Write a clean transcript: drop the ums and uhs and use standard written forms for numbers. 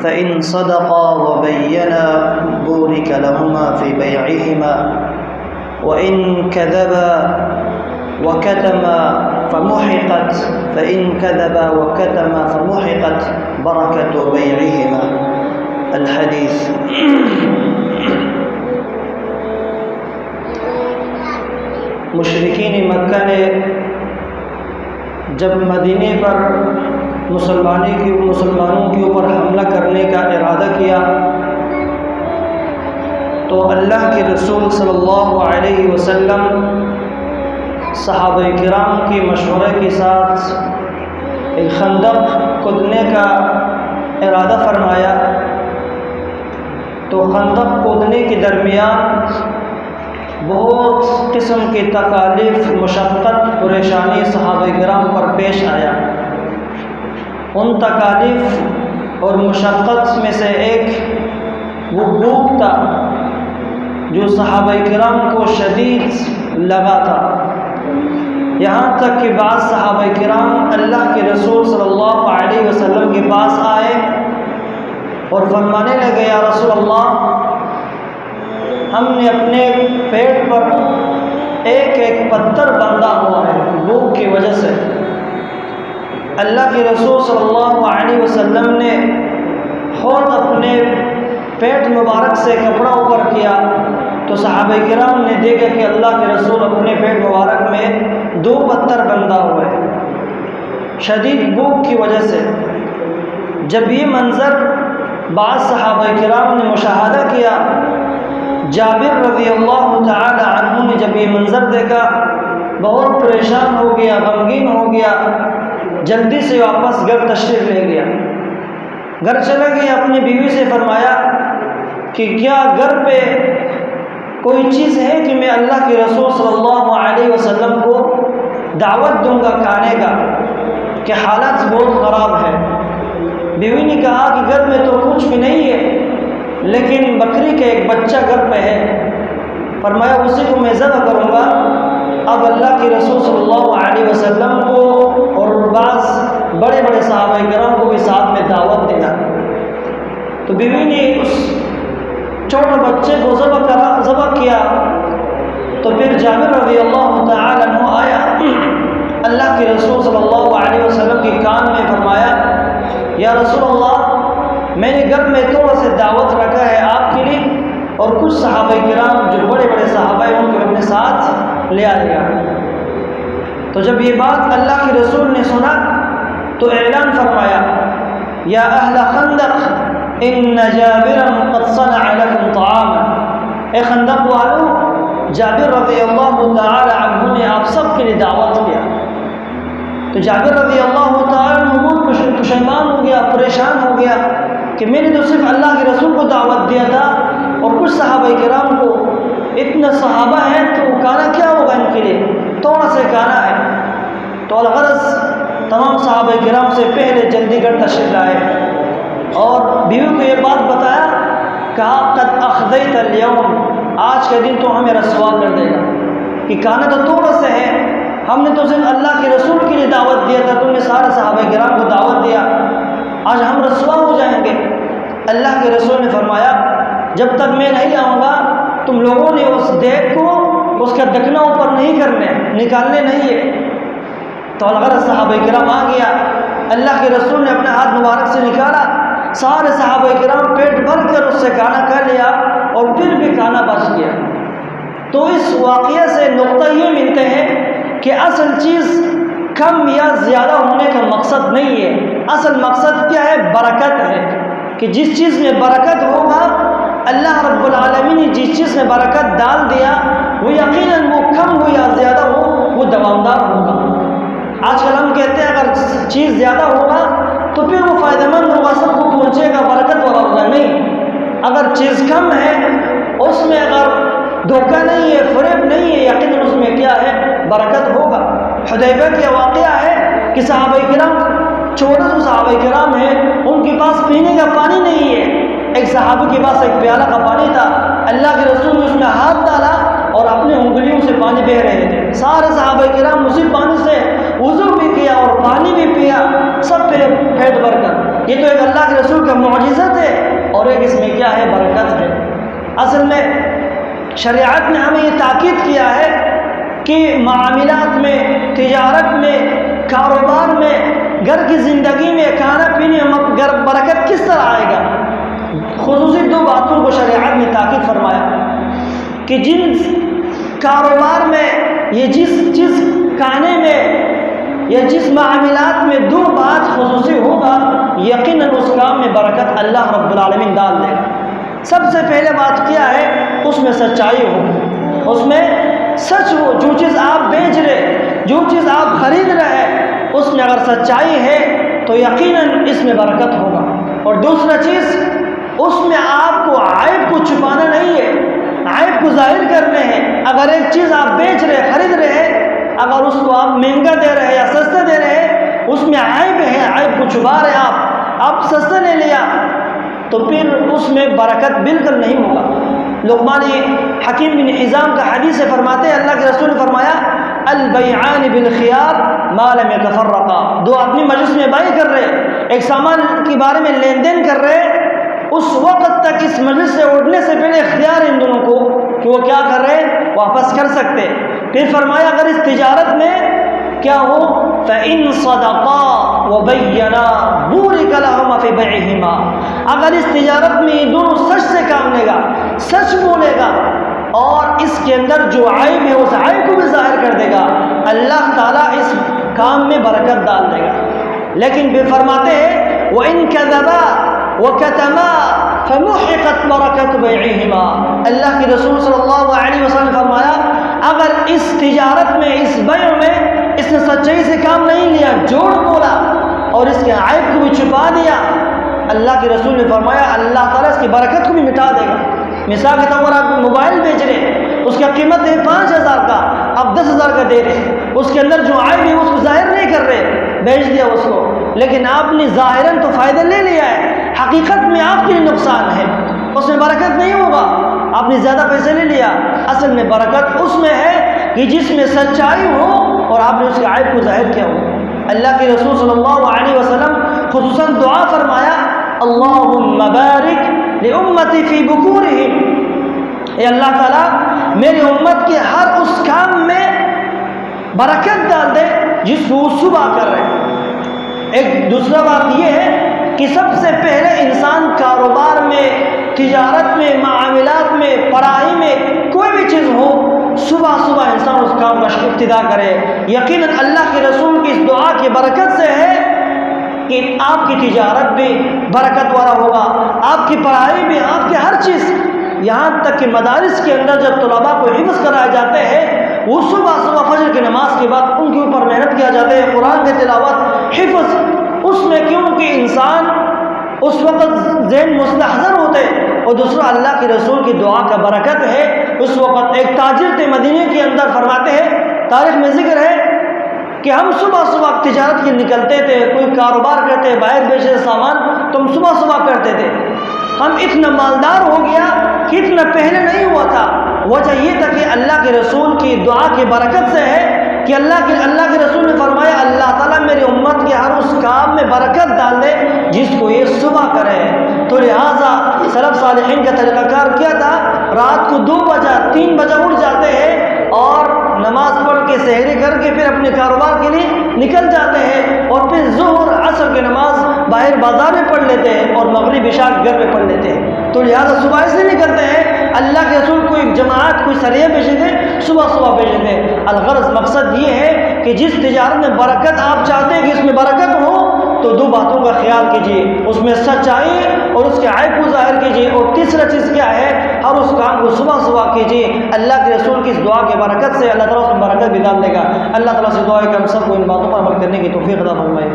فإن صدقا وبينا بورك لهما في بيعهما وإن كذبا وكتما فمحقت بركة بيعهما. الحدیث. مشرکین مکہ نے جب مدینے پر مسلمانوں کے اوپر حملہ کرنے کا ارادہ کیا تو اللہ کے رسول صلی اللہ علیہ وسلم صحابہ کرام کے مشورے کے ساتھ ایک خندق کھودنے کا ارادہ فرمایا. تو خندق کھودنے کے درمیان بہت قسم کی تکالیف، مشقت، پریشانی صحابہ کرام پر پیش آیا. ان تکالیف اور مشقت میں سے ایک وہ بھوک تھا جو صحابہ کرام کو شدید لگا تھا. یہاں تک کہ بعض صحابہ کرام اللہ کے رسول صلی اللہ علیہ وسلم کے پاس آئے اور فرمانے لگے، یا رسول اللہ، ہم نے اپنے پیٹ پر ایک پتھر باندھا ہوا ہے بھوک کی وجہ سے. اللہ کے رسول صلی اللہ علیہ وسلم نے خود اپنے پیٹ مبارک سے کپڑا اوپر کیا تو صحابہ کرام نے دیکھا کہ اللہ کے رسول اپنے پیٹ مبارک میں 2 پتھر بندھا ہوئے شدید بھوک کی وجہ سے. جب یہ منظر بعض صحابہ کرام نے مشاہدہ کیا، جابر رضی اللہ تعالی عنہ نے جب یہ منظر دیکھا بہت پریشان ہو گیا، غمگین ہو گیا، جلدی سے واپس گھر تشریف لے گیا. گھر چلا گیا، اپنی بیوی سے فرمایا کہ کیا گھر پہ کوئی چیز ہے کہ میں اللہ کے رسول صلی اللہ علیہ وسلم کو دعوت دوں گا کھانے کا، کہ حالت بہت خراب ہے. بیوی نے کہا کہ گھر میں تو کچھ بھی نہیں ہے، لیکن بکری کا ایک بچہ گھر پہ ہے. فرمایا اسی کو میں ذبح کروں گا. اب اللہ کے رسول صلی اللہ علیہ وسلم کو اور بعض بڑے بڑے صحابہ کرام کو بھی ساتھ میں دعوت دینا. تو بیوی نے اس چھوٹے بچے کو ذبح کیا. تو پھر جابر رضی اللہ تعالی عنہ آیا، اللہ کے رسول صلی اللہ علیہ وسلم کے کان میں فرمایا، یا رسول اللہ، میں نے گھر میں تھوڑا سے دعوت رکھا ہے آپ کے لیے، اور کچھ صحابہ کرام جو بڑے بڑے صحابہ ہیں ان کو اپنے ساتھ لے آئے. تو جب یہ بات اللہ کے رسول نے سنا تو اعلان فرمایا، یا اہل خندق ان جابرا قد صنع لكم طعاما. اے خندق والو، جابر رضی اللہ تعالی عنہ نے آپ سب کے لیے دعوت کیا. تو جابر رضی اللہ تعالی عنہ بہت پشیمان ہو گیا، پریشان ہو گیا کہ میں نے تو صرف اللہ کے رسول کو دعوت دیا تھا اور کچھ صحابہ کرام کو. اتنا صحابہ ہیں تو کھانا کیا ہوگا ان کے لیے؟ تھوڑا سے کھانا ہے. تو الغرض تمام صحابہ کرام سے پہلے جلدی گھر تشریف لائے اور بیوی کو یہ بات بتایا، کہا قد اخذیت اليوم، آج کے دن تو ہمیں رسوا کر دے گا کہ کھانا تو تھوڑا سے ہے، ہم نے تو صرف اللہ کے رسول کے لیے دعوت دیا تھا، تم نے سارے صحابہ کرام کو دعوت دیا، آج ہم رسوا ہو جائیں گے. اللہ کے رسول نے فرمایا، جب تک میں نہیں آؤں گا تم لوگوں نے اس دیگ کو اس کا دکنا اوپر نہیں کرنے، نکالنے نہیں ہے. تو الغرض صحابہ کرام آ گیا، اللہ کے رسول نے اپنے ہاتھ مبارک سے نکالا، سارے صحابہ کرام پیٹ بھر کر اس سے کھانا کھا لیا اور پھر بھی کھانا بچ گیا. تو اس واقعہ سے نقطہ یہ ملتے ہیں کہ اصل چیز کم یا زیادہ ہونے کا مقصد نہیں ہے، اصل مقصد کیا ہے؟ برکت ہے. کہ جس چیز میں برکت ہوگا، اللہ رب العالمین نے جس چیز میں برکت ڈال دیا وہ یقیناً وہ کم ہو یا زیادہ ہو وہ دوامدار ہوگا. آج کل ہم کہتے ہیں اگر چیز زیادہ ہوگا تو پھر وہ فائدہ مند ہوگا، سب کو پہنچے گا، برکت والا ہوگا. نہیں، اگر چیز کم ہے اس میں اگر دھوکہ نہیں ہے، فریب نہیں ہے، یقیناً اس میں کیا ہے؟ برکت ہوگا. حدیبیہ کا واقعہ ہے کہ صحابہ کرام، چھوٹے جو صحابہ کرام ہیں، ان کے پاس پینے کا پانی نہیں ہے. ایک صحابی کے پاس ایک پیالہ کا پانی تھا، اللہ کے رسول نے اس میں ہاتھ ڈالا اور اپنی انگلیوں سے پانی بہہ رہے تھے. سارے صحابہ کرام اسی پانی سے وضو بھی کیا اور پانی بھی پیا، سب پیٹ بھر کر. یہ تو ایک اللہ کے رسول کا معجزہ تھا شریعت نے ہمیں یہ تاکید کیا ہے کہ معاملات میں، تجارت میں، کاروبار میں، گھر کی زندگی میں، کھانا پینے میں برکت کس طرح آئے گا۔ خصوصی دو باتوں کو شریعت نے تاکید فرمایا کہ جن کاروبار میں یا جس کھانے میں یا جس معاملات میں دو بات خصوصی ہوگا، یقیناً اس کام میں برکت اللہ رب العالمین ڈال دے گا۔ سب سے پہلے بات کیا ہے، اس میں سچائی ہو، اس میں سچ ہو۔ جو چیز آپ بیچ رہے، جو چیز آپ خرید رہے، اس میں اگر سچائی ہے تو یقیناً اس میں برکت ہوگا۔ اور دوسرا چیز، اس میں آپ کو عیب کو چھپانا نہیں ہے، عیب کو ظاہر کرنے ہیں۔ اگر ایک چیز آپ بیچ رہے، خرید رہے، اگر اس کو آپ مہنگا دے رہے یا سستا دے رہے، اس میں عیب ہے، عیب کو چھپا رہے آپ سستا لے لیا تو پھر اس میں برکت بالکل نہیں ہوگا۔ لقمان حکیم بن حزام کا حدیث سے فرماتے ہیں، اللہ کے رسول نے فرمایا البیعان بالخیار ما لم یتفرقا۔ دو آدمی مجلس میں بائع کر رہے، ایک سامان کے بارے میں لین دین کر رہے، اس وقت تک اس مجلس سے اٹھنے سے پہلے اختیار ان دونوں کو کہ وہ کیا کر رہے، واپس کر سکتے۔ پھر فرمایا اگر اس تجارت میں کیا ہو فَإِن صَدَقَا وَبَيَّنَا بُورِكَ لَهُمَا فِي بَيْعِهِمَا۔ اگر اس تجارت میں یہ دونوں سچ سے کام لے گا، سچ بولے گا اور اس کے اندر جو عیب ہے اس عیب کو بھی ظاہر کر دے گا، اللہ تعالیٰ اس کام میں برکت ڈال دے گا۔ لیکن پھر فرماتے ہیں وَإِن كَذَبَا وَكَتَمَا فَمُحِقَتْ بَرَكَةُ بَيْعِهِمَا۔ اللہ کے رسول صلی اللہ علیہ وسلم نے فرمایا اگر اس تجارت میں، اس بیع میں اس نے سچائی سے کام نہیں لیا، جھوٹ بولا اور اس کے عیب کو بھی چھپا دیا، اللہ کے رسول نے فرمایا اللہ تعالیٰ اس کی برکت کو بھی مٹا دے گا۔ مثال کے طور پر آپ موبائل بیچ رہے، اس کا قیمت ہے 5,000 کا، آپ 10,000 کا دے رہے، اس کے اندر جو عیب ہے اس کو ظاہر نہیں کر رہے، بیچ دیا اس کو، لیکن آپ نے ظاہراً تو فائدہ لے لیا ہے، حقیقت میں آپ کے لیے نقصان ہے، اس میں برکت نہیں ہوگا۔ آپ نے زیادہ پیسے لے لیا، اصل میں برکت اس میں ہے کہ جس میں سچائی ہو اور آپ نے اس کے عیب کو ظاہر کیا ہو۔ اللہ کے رسول صلی اللہ علیہ وسلم خصوصاً دعا فرمایا اللہم بارک لامتی فی بکورہم، اے اللہ تعالیٰ میری امت کے ہر اس کام میں برکت ڈال دے جس کو وہ صبح کر رہے ہیں۔ ایک دوسرا بات یہ ہے کہ سب سے پہلے انسان کاروبار میں، تجارت میں، معاملات میں، پڑھائی میں، کوئی بھی چیز ہو، صبح صبح انسان اس کام کا ابتدا کرے۔ یقیناً اللہ کے رسول کی اس دعا کی برکت سے ہے کہ آپ کی تجارت بھی برکت والا ہوگا، آپ کی پڑھائی بھی، آپ کی ہر چیز، یہاں تک کہ مدارس کے اندر جب طلباء کو حفظ کرائے جاتے ہیں، وہ صبح صبح فجر کی نماز کے بعد ان کے اوپر محنت کیا جاتا ہے، قرآن کی تلاوت، حفظ، اس میں کیونکہ انسان اس وقت ذہن مستحضر ہوتے، اور دوسرا اللہ کے رسول کی دعا کا برکت ہے۔ اس وقت ایک تاجر تھے مدینے کے اندر، فرماتے ہیں تاریخ میں ذکر ہے کہ ہم صبح صبح تجارت کے نکلتے تھے، کوئی کاروبار کرتے، باہر بیچے سامان تو ہم صبح صبح کرتے تھے، ہم اتنا مالدار ہو گیا کہ اتنا پہلے نہیں ہوا تھا۔ وجہ یہ تھا کہ اللہ کے رسول کی دعا کی برکت سے ہے کہ اللہ کے رسول نے فرمایا اللہ تعالیٰ میری امت کے ہر اس کام میں برکت ڈال دے جس کو یہ صبح کرے۔ تو لہٰذا سلف صالحین کا طریقہ کار کیا تھا، رات کو 2 بجے 3 بجے اٹھ جاتے ہیں اور نماز پڑھ کے سحری کر کے پھر اپنے کاروبار کے لیے نکل جاتے ہیں، اور پھر ظہر عصر کی نماز باہر بازار میں پڑھ لیتے ہیں اور مغرب عشاء گھر میں پڑھ لیتے ہیں۔ تو لہٰذا صبح اس لیے نکلتے ہیں، اللہ کے رسول کوئی جماعت، کوئی سریہ بھیجے تھے، صبح صبح بھیجے تھے۔ الغرض مقصد یہ ہے کہ جس تجارت میں برکت آپ چاہتے ہیں کہ اس میں برکت ہو تو 2 باتوں کا خیال کیجیے، اس میں سچائی اور اس کے عیب کو ظاہر کیجیے، اور تیسرا چیز کیا ہے، ہر اس کام کو صبح صبح کیجیے۔ اللہ کے رسول کی اس دعا کی برکت سے اللہ تعالیٰ اس میں برکت بھی ڈال دے گا۔ اللہ تعالیٰ سے دعا ہے کہ ہم سب کو ان باتوں پر عمل کرنے کی توفیق عطا فرمائے۔